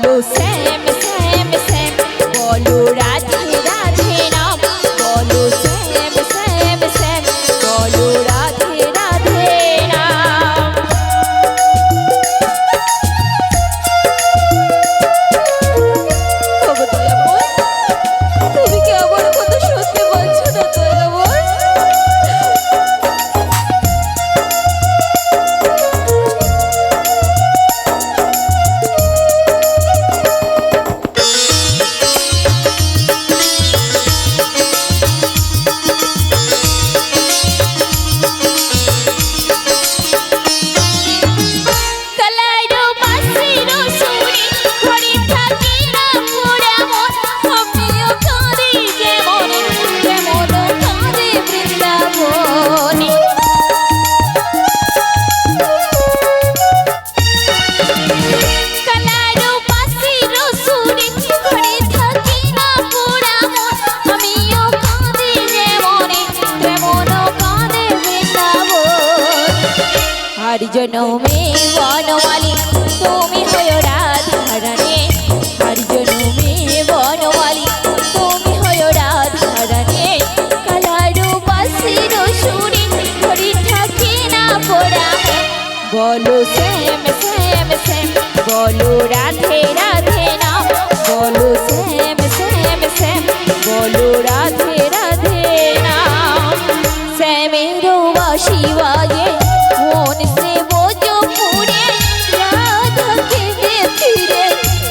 বলো শ্যাম শ্যাম শ্যাম, বলো রাধে রাধে নাম, বলো শ্যাম শ্যাম শ্যাম, বলো রাধে রাধে নাম। তুমি কি আমার কথা শুনতে পাচ্ছ না দয়াময়? हर जनमे बनमाली তুমি হয় রাধারানী, हर जनमे बनमाली তুমি হয় রাধারানী, কালারু বাসির সুরে হরি থাকে না পোড়া। বলো শ্যাম শ্যাম শ্যাম, বলো রাধে রাধে নাম, বলো শ্যাম শ্যাম শ্যাম, বলো রাধে রাধে নাম। শ্যামের বাঁশি বাজে মন সে বোঝো পুরে, রাধাকে ফিরে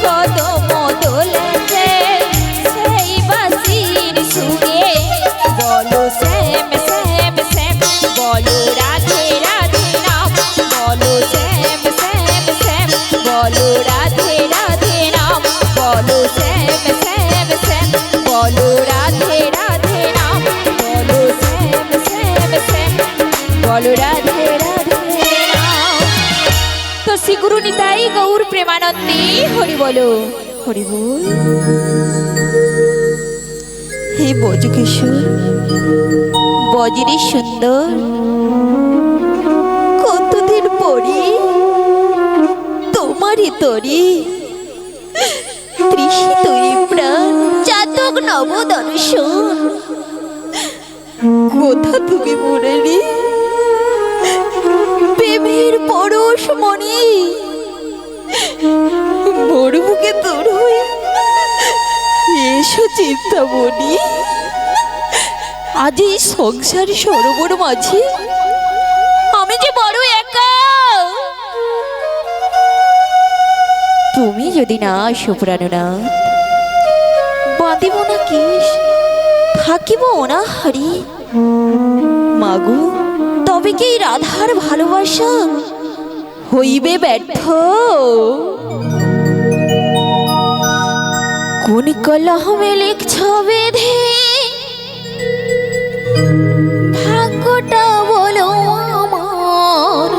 কদম দোলেছে সেই বাঁশির সুরে। বলো শ্যাম শ্যাম শ্যাম, বলো রাধে রাধে নাম, বলো শ্যাম শ্যাম শ্যাম, বলো রাধে রাধে নাম, বলো শ্যাম শ্যাম শ্যাম, বলো রাধে রাধে নাম, বলো শ্যাম শ্যাম শ্যাম, বলো রাধে রাধে নাম। তো শ্রী গুরু নিতাই গৌর প্রেমানন্দে হরি বলো, হরি বল। হে বজকিশোর, বজরে সুন্দর, কতদিন পরে তোমারই তরি তৃষিত এই প্রাণ চাতক নব দর্শন। কোথা তুমি মুরারি প্রেমের পরশ মনি, মোর বুকে তোর হয়ে এসো চিন্তামণি। আজ এই সংসার সরোবর মাঝে আমি যে বড় একা, তুমি যদি না আসো প্রাণনাথ, বাঁধিব না কেশ, থাকিব অনাহারি। মাগো তবে কি রাধার ভালোবাসা হইবে ব্যর্থ? কোন কলহমে লিখছ বেঁধে ভাগ্যটা বলো আমার,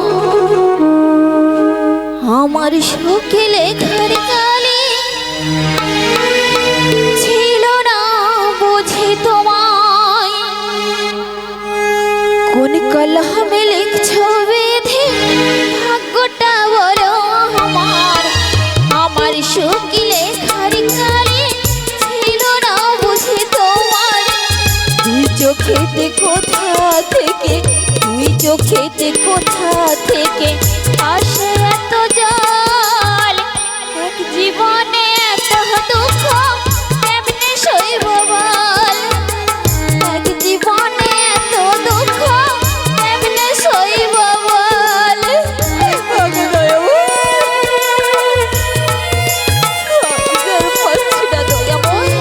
আমার সুখে লেখার কালে ছিল না বুঝি তোমায়। কোন কলহমে লিখছ বেঁধে ভাগ্যটা বলো আমার, আমার সুখে লেখার কালে ছিল না বুঝি তোমার। তুই চোখেতে কোথা থেকে, তুই চোখেতে কোথা থেকে আসে এত জল, এক জীবনে এত দুঃখ কেমনে সইব বল, এক জীবনে এত দুঃখ কেমনে সইব বল। আমি পাচ্ছি না দয়াময়।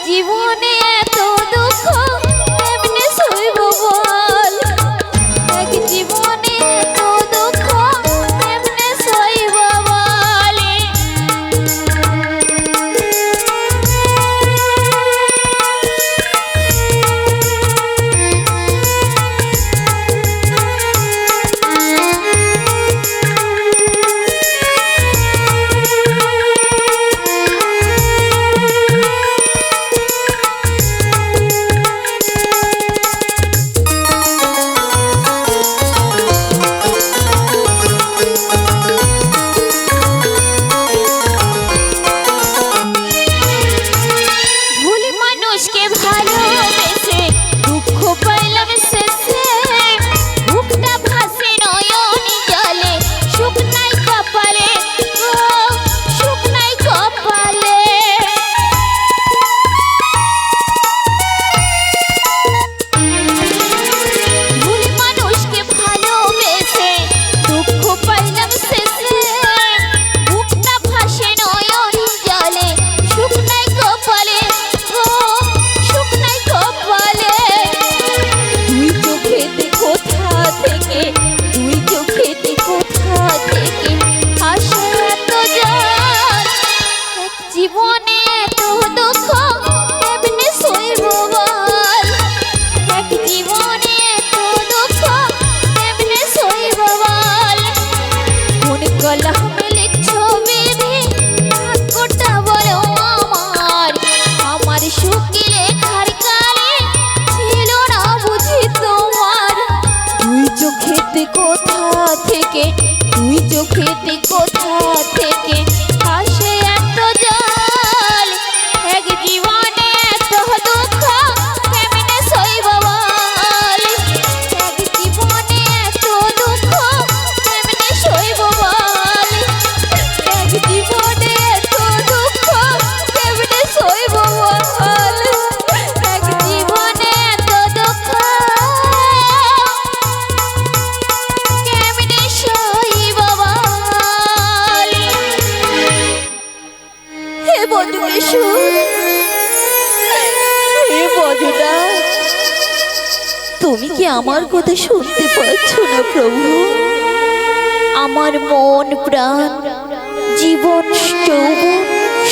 জীবনে এত দুঃখ এমনি সইব বল, এক জীবনে এত দুঃখ এমনি সইব বলে। জীবনে এত দুঃখ এমনি সইব বল, এক জীবনে এত দুঃখ এমনি সইব বল। কোন কলমে লিখছো বিধি ভাগ্যটা বলো আমার, আমার সুখী লেখার কালে ছিল না বুঝি তোমার। তুই চোখেতে কোথা থেকে, তুই চোখেতে কোথা থেকে আসে এত জল, এক জীবনে এত দুঃখ কেমনে সইব বল, এক জীবনে এত দুঃখ কেমনে সইব বল, এক জীবনে এত দুঃখ কেমনে সইব বল, এক জীবনে এত দুঃখ কেমনে সইব বল। হে বধূকেশু, হে বধূরা, তুমি কি আমার কথা শুনতে পাচ্ছ না প্রভু? আমার মন প্রাণ জীবন যৌবন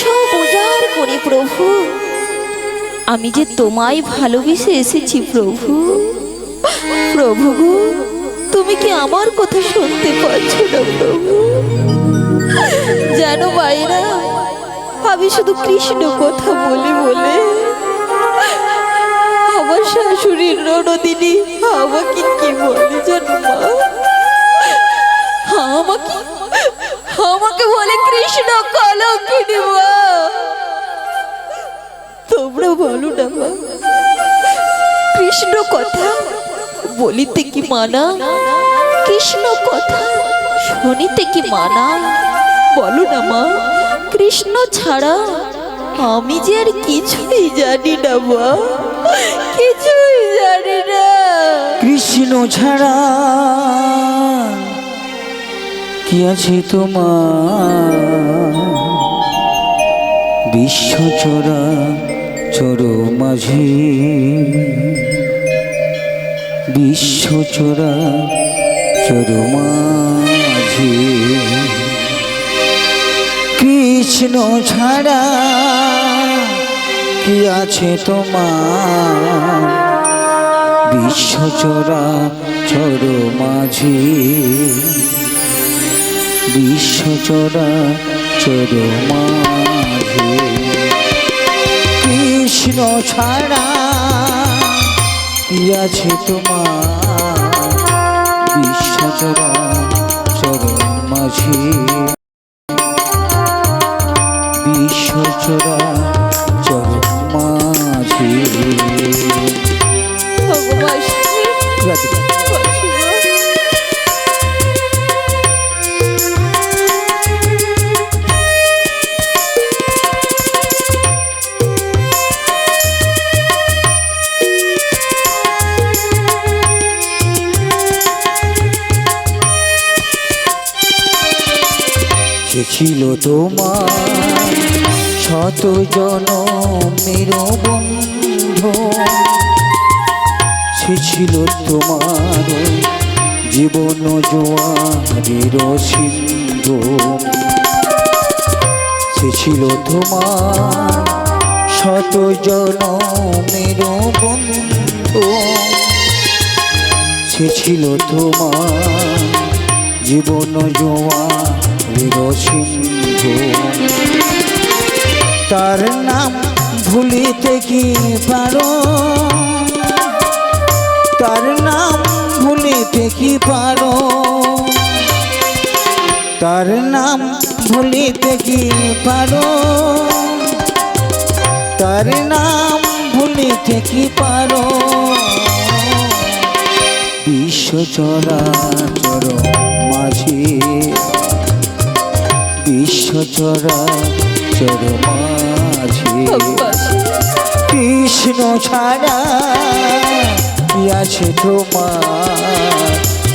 সব উজাড় করে প্রভু আমি যে তোমায় ভালোবেসে এসেছি প্রভু। প্রভু গো, তুমি কি আমার কথা শুনতে পাচ্ছ না প্রভু? জানো বাইরা, আমি শুধু কৃষ্ণ কথা বলে বলে আমার শাশুড়ির রণদিনী আমাকে কি বলে জানো মা? আমাকে আমাকে বলে কৃষ্ণ কলঙ্কিনী মা। তোমরা বলো না মা, কৃষ্ণ কথা বলিতে কি মানা, কৃষ্ণ কথা শুনিতে কি মানা? বলো না মা, কৃষ্ণ ছাড়া আমি যে আর কিছুই জানি না মা, কিছুই জানি না। কৃষ্ণ ছাড়া কি আছে তোমার, বিশ্বচরা চর মাঝে, বিশ্বচরা চর মাঝে, কৃষ্ণ ছাড়া কি আছে তোমার, বিশ্বচরা চর মাঝে, বিশ্বচরা চর মাঝে, কৃষ্ণ ছাড়া কি আছে তোমার, বিশ্বচরা চর মাঝে, বিশ্বচরা চর মাঝে। ছিল তোমার শত জনমের বন্ধু, সে ছিল তোমার জীবন জোয়ারের সিন্ধু। সে ছিল তোমার শত জনমের বন্ধু, সে ছিল তোমার জীবন জোয়ারের সিন্ধু। তার নাম ভুলিতে কি পারো, তার নাম ভুলিতে কি পারো, তার নাম ভুলিতে কি পারো, তার নাম ভুলিতে কি পারো। বিশ্ব চরাচর মাঝে, বিশ্ব চরাচর মাঝে কৃষ্ণ ছাড়া কি আছে তোমার।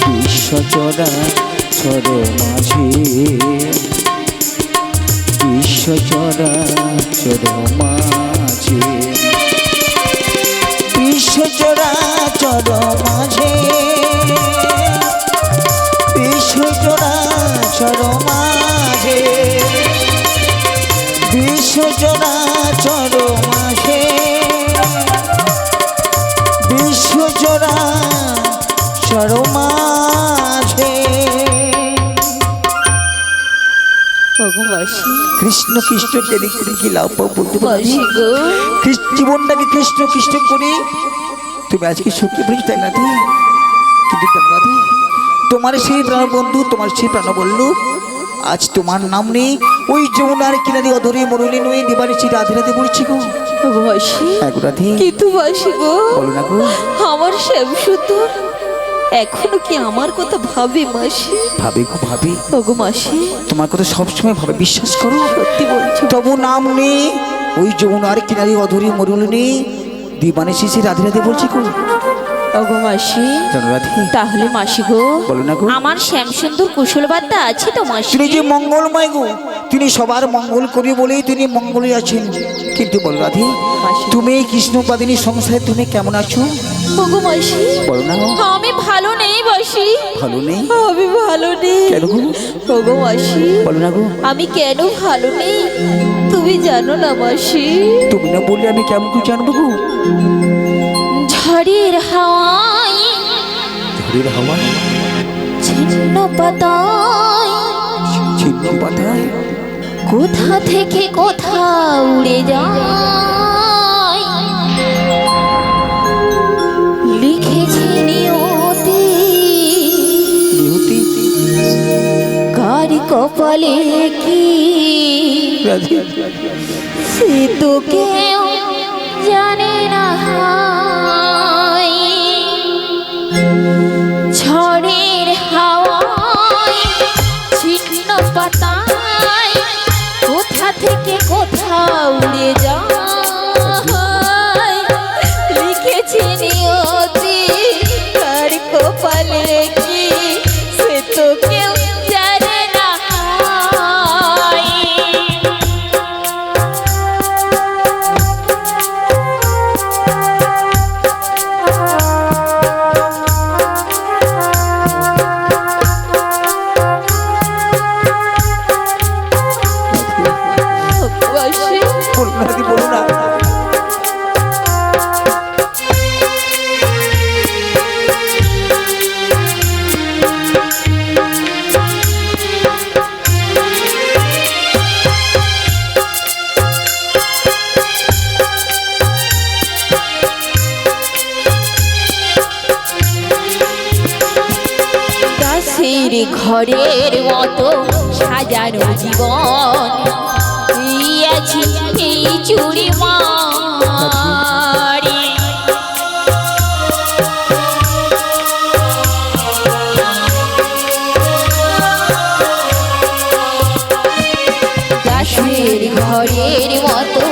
বিশ্ব চরাচর মাঝে, বিশ্ব চরাচর মাঝে, বিশ্ব চরাচর মাঝে, বিশ্ব চরাচর মাঝে, বিশ্ব চরাচর মাঝে, বিশ্ব চরাচর মাঝে। কৃষ্ণ কৃষ্ণ কেন করে কি লাভ পাও বলতে পারি? জীবনটাকে কৃষ্ণ কৃষ্ণ করে তুমি আজকে সুখী বলেছো, তাই না? কিন্তু রাধে, তোমার সেই প্রাণ বন্ধু, তোমার সেই প্রাণ বললু আজ তোমার নাম নেই ওই যমুনার কিনারে অধরে মরুলি নই দিবানিছি রাধে রাধে বলছি গো। রাধে কিন্তু বাসি গো, বলো না গো, আমার শ্যামসুন্দর এখনো কি আমার কথা ভাবে মাসি? ভাবে গো ভাবে। ওগো মাসি, তোমার কথা সবসময় ভাবে, বিশ্বাস করো। সত্যি বলছো? তবু নাম নেই ওই যমুনার কিনারে অধরে মরুলি নেই দিবানিছি রাধে রাধে বলছি গো। ওগো মাসি, তাহলে মাসি গো, বলো না গো, আমার শ্যামসুন্দর কুশল বার্তা আছে তো মাসি? তিনি যে মঙ্গলময় গো, তিনি সবার মঙ্গল করি বলেই তিনি মঙ্গলে আছেন। কিন্তু বল রাধে, তুমি এই কৃষ্ণপাদিনী সংসারে তুমি কেমন আছো? ওগো মাসি, বলো না। আমি ভালো নেই মাসি। ভালো নেই? আমি ভালো নেই। কেন গো? ওগো মাসি, বলো না গো, আমি কেন ভালো নেই তুমি জানো না মাসি? তুমি না বললে আমি কেমন করে জানবো গো? ঝড়ের হাওয়ায়, ঝড়ের হাওয়ায়, ছিন্ন পাতায়, ছিন্ন পাতায় কোথা থেকে কোথা উড়ে যায়, লিখেছে নিয়তি কার কপালে কি সে তো কেউ জানে না। ঝড়ের হাওয়ায়, ছিন্ন পাতায়, কোথা থেকে কোথা উড়ে যায়, লিখেছে নিয়তি কার কপালে কি সে তো কেউ জানে না। বলো না। দাসের ঘরের মতো সাজানো জীবন, আছি এই চুরি মারি, দাসের ঘরের মতো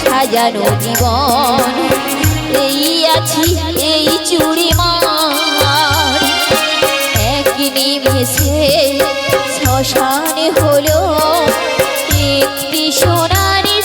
সাজানো জীবন, এই আছি এই চুরি মারি। এক নিমেষে শ্মশানে হলো একটি সোনারি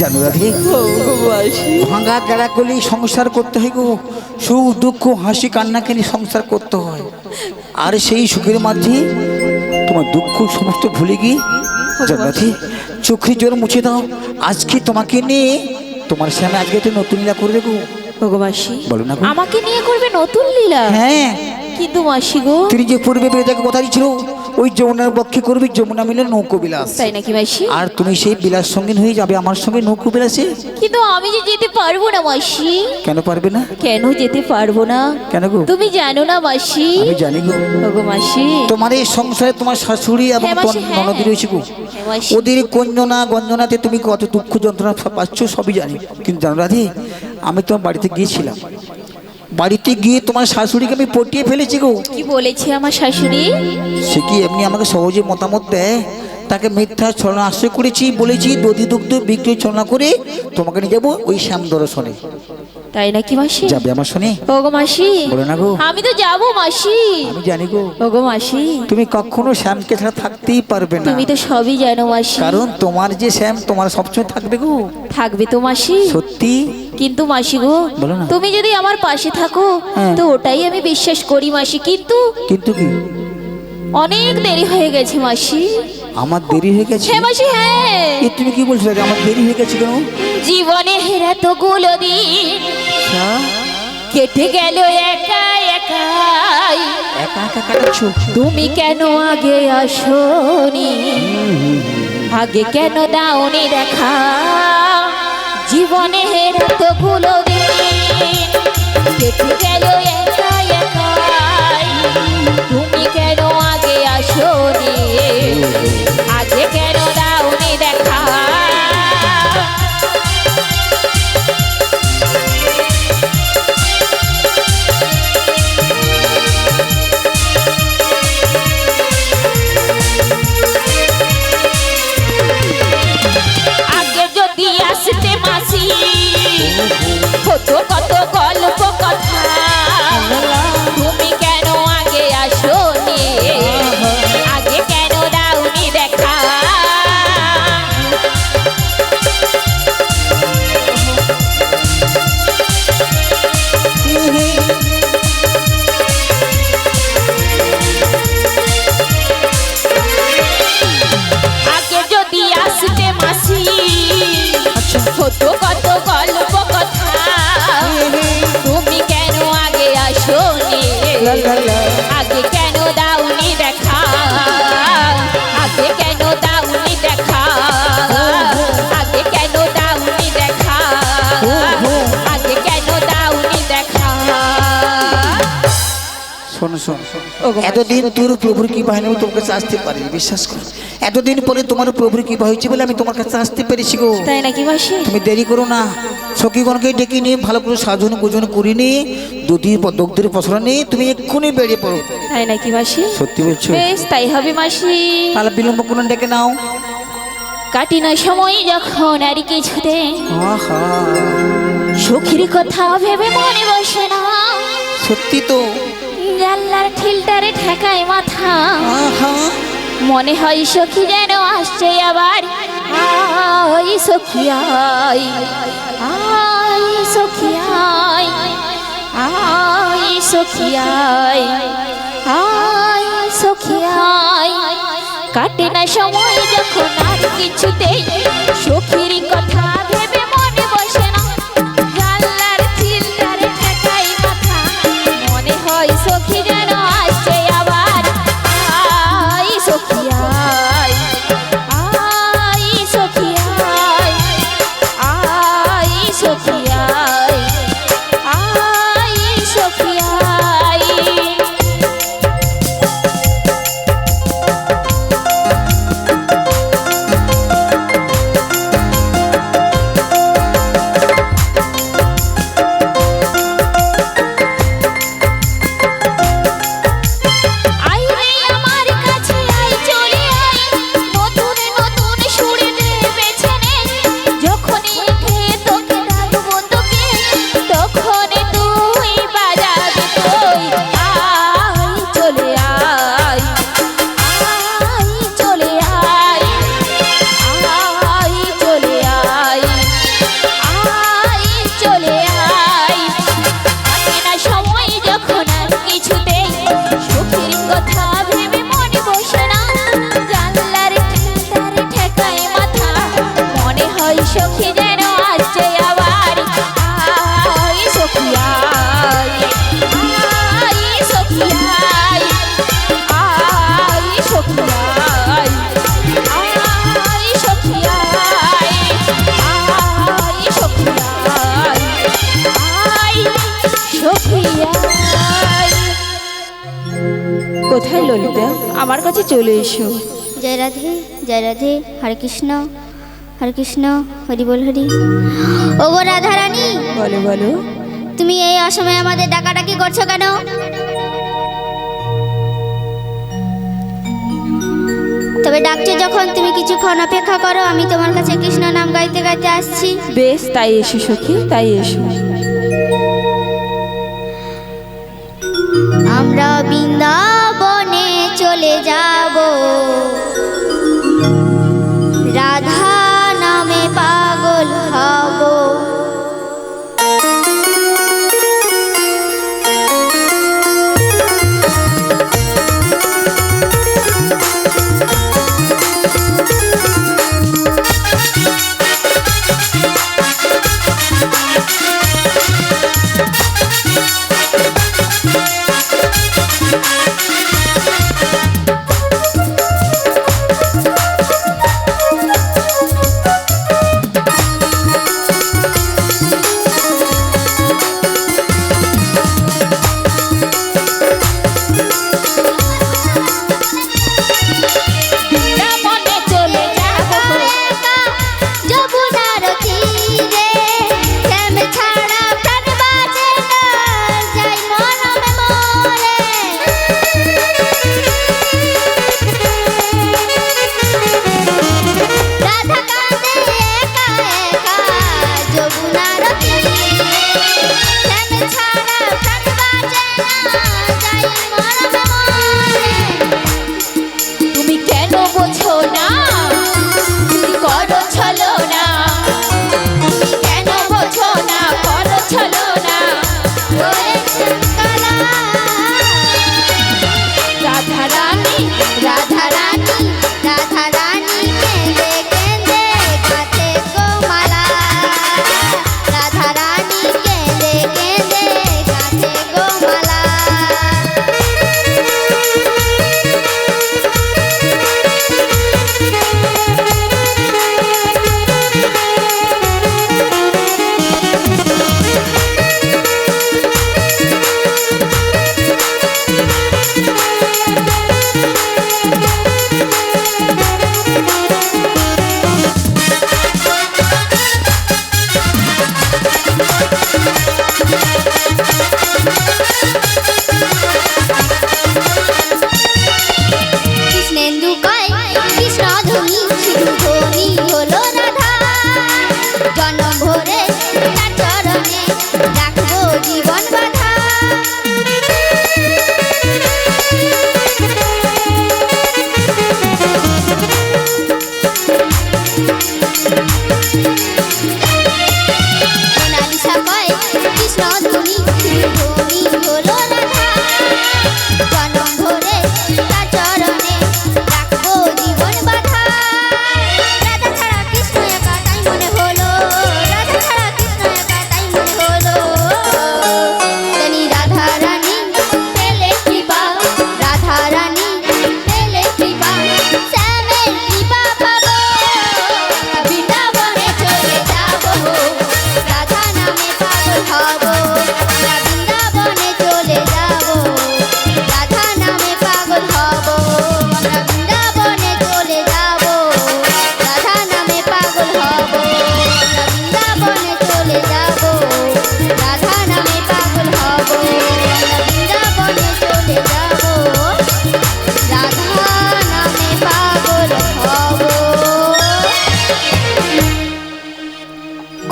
জানো রাধে, ভাঙা গেড়া গলি সংসার করতে হয় গো, সুখ দুঃখ হাসি কান্নাকে নিয়ে সংসার করতে হয়। আর সেই সুখের মাঝে তোমার দুঃখ সমস্ত ভুলে গিয়ে জানো রাধে, চোখের জোর মুছে দাও। আজকে তোমাকে নিয়ে তোমার সামনে আজকে একটা নতুন লীলা করে দেবো। ভগবাসী, বলো না গো। আমাকে নিয়ে করবে নতুন লীলা? হ্যাঁ, কিন্তু মাসি গো, তিনি যে পূর্বে বেদাকে কথা দিয়েছিল ওই যমুনার বক্ষে করবি যমুনা মিলে নৌকো বিলাস, তাই নাকি মাসি? আর তুমি সেই বিলাস সঙ্গীন হয়ে যাবে আমার সঙ্গে নৌকো বিলাসে। কিন্তু আমি যে যেতে পারবো না মাসি। কেন পারবে না? কেন যেতে পারবো না? কেন গো? তুমি জানো না মাসি? আমি জানি গো। ওগো মাসি, তোমার এই সংসারে তোমার শাশুড়ি এবং হ্যাঁ মাসি, হ্যাঁ। ননদ রয়েছে গো। হ্যাঁ মাসি। ওদের কঞ্জনা গঞ্জনাতে তুমি কত দুঃখ যন্ত্রণা পাচ্ছ সবই জানি। কিন্তু জানো রাধে, আমি তোমার বাড়িতে গিয়েছিলাম, বাড়িতে গিয়ে তোমার শাশুড়িকে আমি পটিয়ে ফেলেছি গো। কি বলেছে আমার শাশুড়ি? সে কি এমনি আমাকে সহজে মতামত দেয়? তাকে মিথ্যা ছলনা আশ্রয় করেছি, বলেছি দধি দুগ্ধ বিক্রি ছলনা করে তোমাকে নিয়ে যাবো ওই শ্যাম দর্শনে। তাই নাকি মাসি? যাবে আমার শোনে? ওগো মাসি, বলো না গো। আমি তো যাবো মাসি। আমি জানি গো, ওগো মাসি, তুমি কখনো শ্যামকে ছাড়া থাকতেই পারবে না। তুমি তো সবই জানো মাসি। কারণ তোমার যে শ্যাম তোমার সবসময় থাকবে গো। থাকবে তো মাসি। সত্যি? কিন্তু মাসি গো, বলো না। তুমি যদি আমার পাশে থাকো হ্যাঁ। তো ওটাই আমি বিশ্বাস করি মাসি। কিন্তু কিন্তু কি? অনেক দেরি হয়ে গেছে মাসি। আমার দেরি হয়ে গেছে? হ্যাঁ মাসি, হ্যাঁ। এ তুমি কি বলছো যে আমার দেরি হয়ে গেছে কেন? জীবনে হেরা তো গুলো দিন কেটে গেল একা একাই। একা একা কাটাচ্ছ? তুমি কেন আগে আসোনি? আগে কেন দাওনি দেখা? জীবনে হেরা তো গুলো দিন কেটে গেল একা একাই। তুমি কেন আগে আসোনি? আগে কেন দাওনি দেখা? আগে যদি আসতে মাসি কত কত গল্প কথা। তুমি কেন আগে আসোনি? আগে কেন দাওনি দেখা? আগে যদি আসতে মাসি কত কত গল্প কথা। তুমি কেন আগে আসোনি? আগে কেন দাওনি দেখা? আগে কেন দাওনি দেখা? আগে কেন দাওনি দেখা? আগে কেন দাওনি দেখা? শোনো শোনো, এতদিন তোর প্রভুর কৃপা হয়নি আমি তোমার কাছে আসতে পারি, বিশ্বাস করো। এতদিন পরে তোমার প্রভুর কৃপা হয়েছে বলে আমি তোমার কাছে আসতে পেরেছি গো। তাই নাকি মাসি? তুমি দেরি করো না, সখীগণকে ডেকে নিয়ে ভালো করে সাজন গোজন করে নিয়ে দুধের পছরা নিয়ে তুমি এক্ষুনি বেরিয়ে পড়ো। তাই নাকি মাসি? সত্যি বলছো? বেশ তাই হবে মাসি। তাহলে বিলম্ব কোনো ডেকে নাও। কাটি না সময় যখন আর কিছুতে আহা, সখীর কথা ভেবে মনে বসে না। সত্যি তো। জানলার ঠিলটারে ঠেকায় মাথা। আহা, মনে হয় সখী যেন আসছে আবার। আই সখী আই, আই সখী আই, আই সখী আই, আই সখী আই। কাটে না সময় যখন আর কিছুতেই সখীর কথা ভেবে মনে বসে না। জানলার ঠিলটারে ঠেকায় মাথা। মনে হয় সখী যেন আসছে আবার। আই সখী আই, আই সখী আই, আই সখী আই, আই সখী আই। আই সখী যেন আসছে আবার আই সখী আই আই সখী আই আই সখী আই আই সখী আই আই সখী আই আই সখী আই। কোথায় ললিতা, আমার কাছে চলে এসো। জয় রাধে হরে কৃষ্ণ হরি বল হরি। ওগো রাধা রানী, বলো বলো। তুমি এই অসময়ে আমাদের ডাকাডাকি করছো কেন? তবে ডাকছো যখন তুমি কিছুক্ষণ অপেক্ষা করো, আমি তোমার কাছে কৃষ্ণ নাম গাইতে গাইতে আসছি। বেশ, তাই এসো সখী, তাই এসো। আমরা বৃন্দাবনে চলে যাব, রাধা নামে পাগল হব।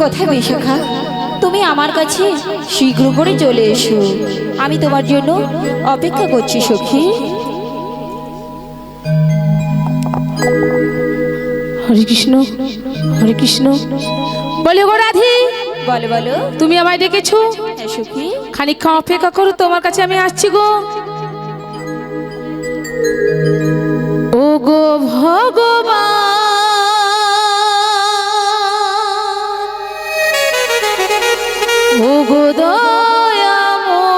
কোথায় বিশাখা, তুমি আমার কাছে শীঘ্র করে চলে এসো, আমি তোমার জন্য অপেক্ষা করছি সখী। হরে কৃষ্ণ বলে গো রাধি, বলো বলো। তুমি আমায় ডেকেছো? হ্যাঁ সখী। খানিকক্ষণ অপেক্ষা করো, তোমার কাছে আমি আসছি গো। ও গো ভগবান গো দয়াময়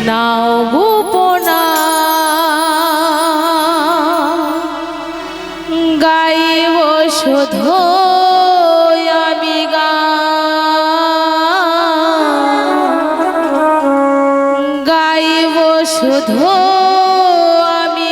নাও গোপনা গাইব শুধু আমি গাইব শুধু আমি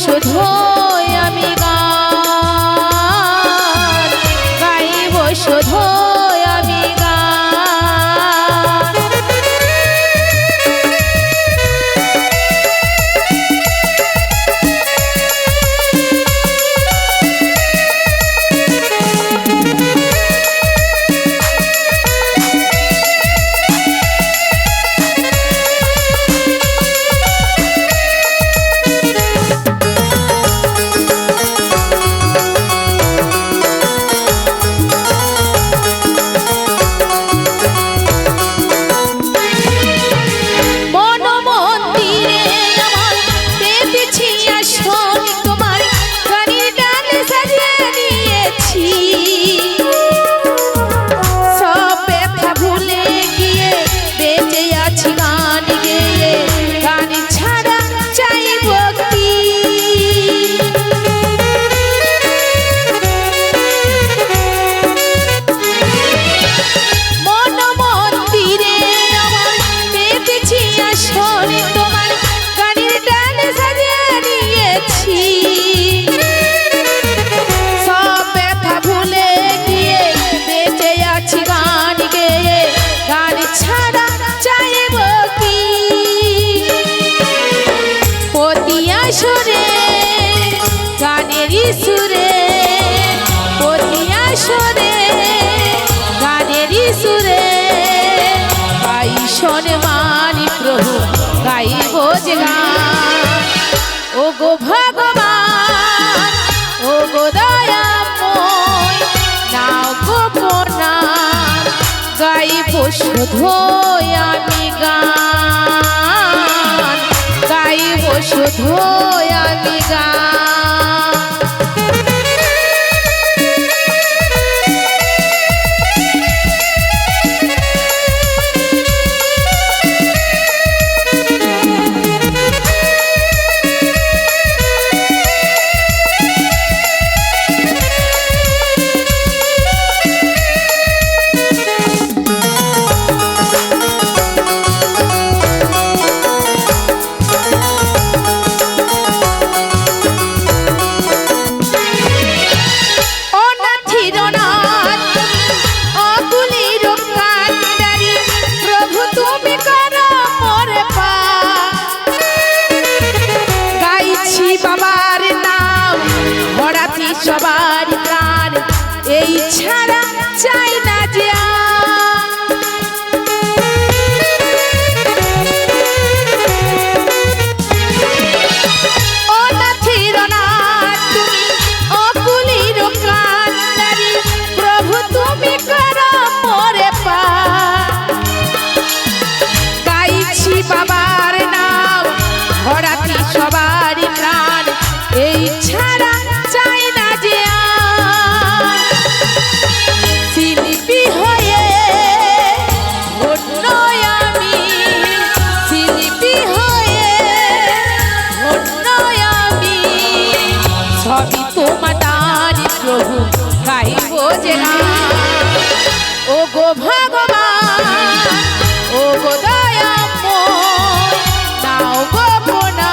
শুধু আমি গাইব শুধু আমি গাইব যে গান ও গো ভগবান ও গো দয়াময় নাও গোপনা গাইব শুধু আমি গান গাইব শুধু আমি গান সবার প্রাণ এই ছাড়া চাই না যে অনাথের অনাথ তুমি অকুলির কান্ডারি প্রভু তুমি করো মোরে পার গাইছি বাবার নাম ভরাতি সবার প্রাণ এই ছাড়া চাই না যে শিল্পী হয়ে ধন্য আমি শিল্পী হয়ে ধন্য আমি সবই তোমার দানি প্রভু গাইব যে ও গো ভগবান ও গো দয়াময় নাও গোপনা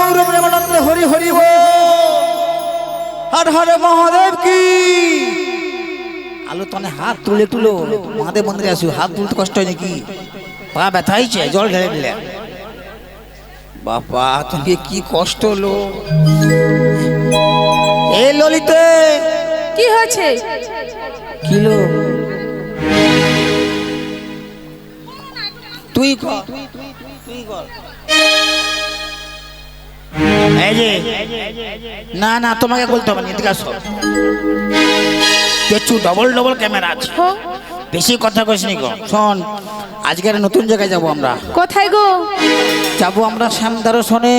গৌর প্রেমানন্দে হরি হরি বল। হর হর মহাদেব কি। আলো তনে হাত তুলে তুলো মহাদেব মন্দিরে আসু, হাত তুলতে কষ্ট হয় নাকি? পা ব্যথা হয়েছে, জল ঢেলে দিলে। বাবা তুমি কি কষ্ট হলো। এ ললিতে কি হয়েছে? কিলো তুই কর, তুই কর। এই যে না না তোমাকে বলতে হবে না, এদিকে আসো। দেখছু ডবল ডবল ক্যামেরা আছে, বেশি কথা কইস নি গো। শোন, আজকে একটা নতুন জায়গায় যাব আমরা। কোথায় গো? যাব আমরা শ্যাম দর্শনে।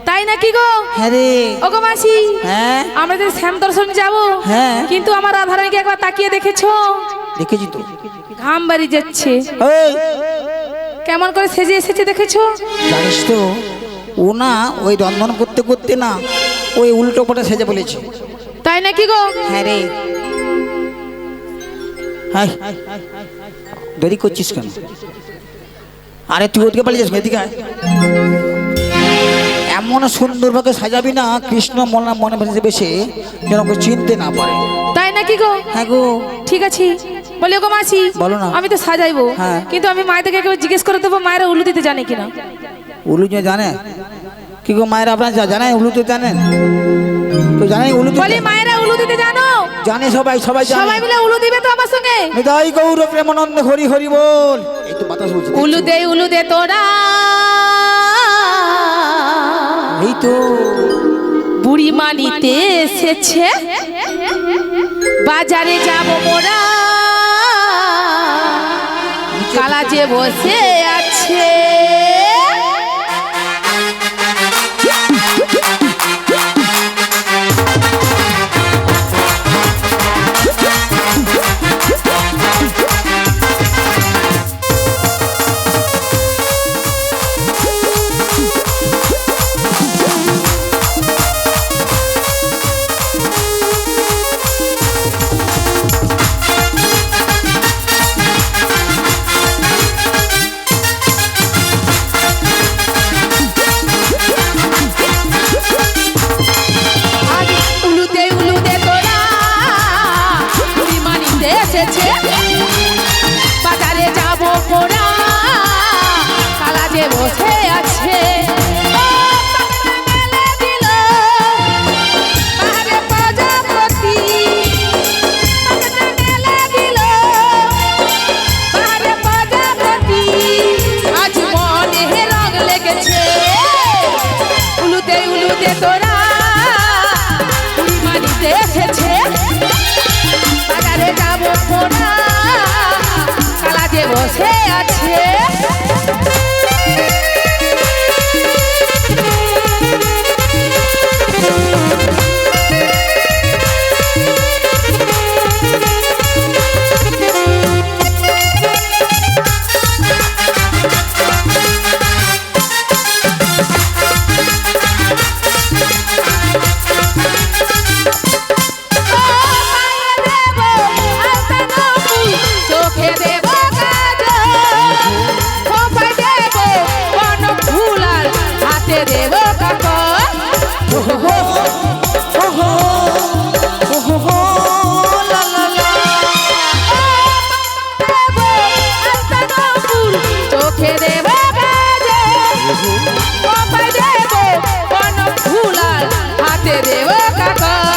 তাই নাকি গো? হ্যাঁ রে। ও গো মাসি, হ্যাঁ আমরা যে শ্যাম দর্শন যাব, হ্যাঁ কিন্তু আমার রাধারানীকে একবার তাকিয়ে দেখেছো? দেখেছি তো। ঘাম বাড়ি যাচ্ছে, এই কেমন করে সেজে এসেছে দেখেছো? জানিস তো ও না ওই রন্ধন করতে করতে না ওই উল্টো পটে সেজে বলেছে। তাই নাকি গো? হ্যাঁ রে। হাই দেরি করছিস কেন? আরে তুই ওদিকে পালিয়ে যাস, এদিকে আয়। এমন সুন্দরভাবে সাজাবি না কৃষ্ণ মনে মনে ভেসে বেশে যেন ওকে চিনতে না পারে। তাই নাকি গো? হ্যাঁ গো। ঠিক আছে, বলি গো মাসি, বলো না। আমি তো সাজাইবো, হ্যাঁ। কিন্তু আমি মায়েদেরকে একবার জিজ্ঞেস করে দেবো মায়েরা উলু দিতে জানে কিনা। উলু যে জানে কি গো? মায়ের আপনার জানে উলু তো জানেন? তো জানে উলু তো বলি মায়েরা উলু দিতে জানো? জানে, সবাই সবাই জানে। সবাই মিলে উলু দিবে তো আমার সঙ্গে? নিতাই গৌর প্রেমানন্দে হরি হরি বল। এই তো বাতাস বলছে। উলু দে তোরা, এই তো বুড়ি মানিতে এসেছে, বাজারে যাব মোরা, কালা যে বসে আছে। বাজারে যাব মোরা, কালা যে বসে আছে। আজ মনে রং লেগেছে, উলুতে তোরা বুড়ি মানিতে এসেছে, বাজারে যাব মোরা, কালা যে বসে আছে। হাতে দেব কাকা।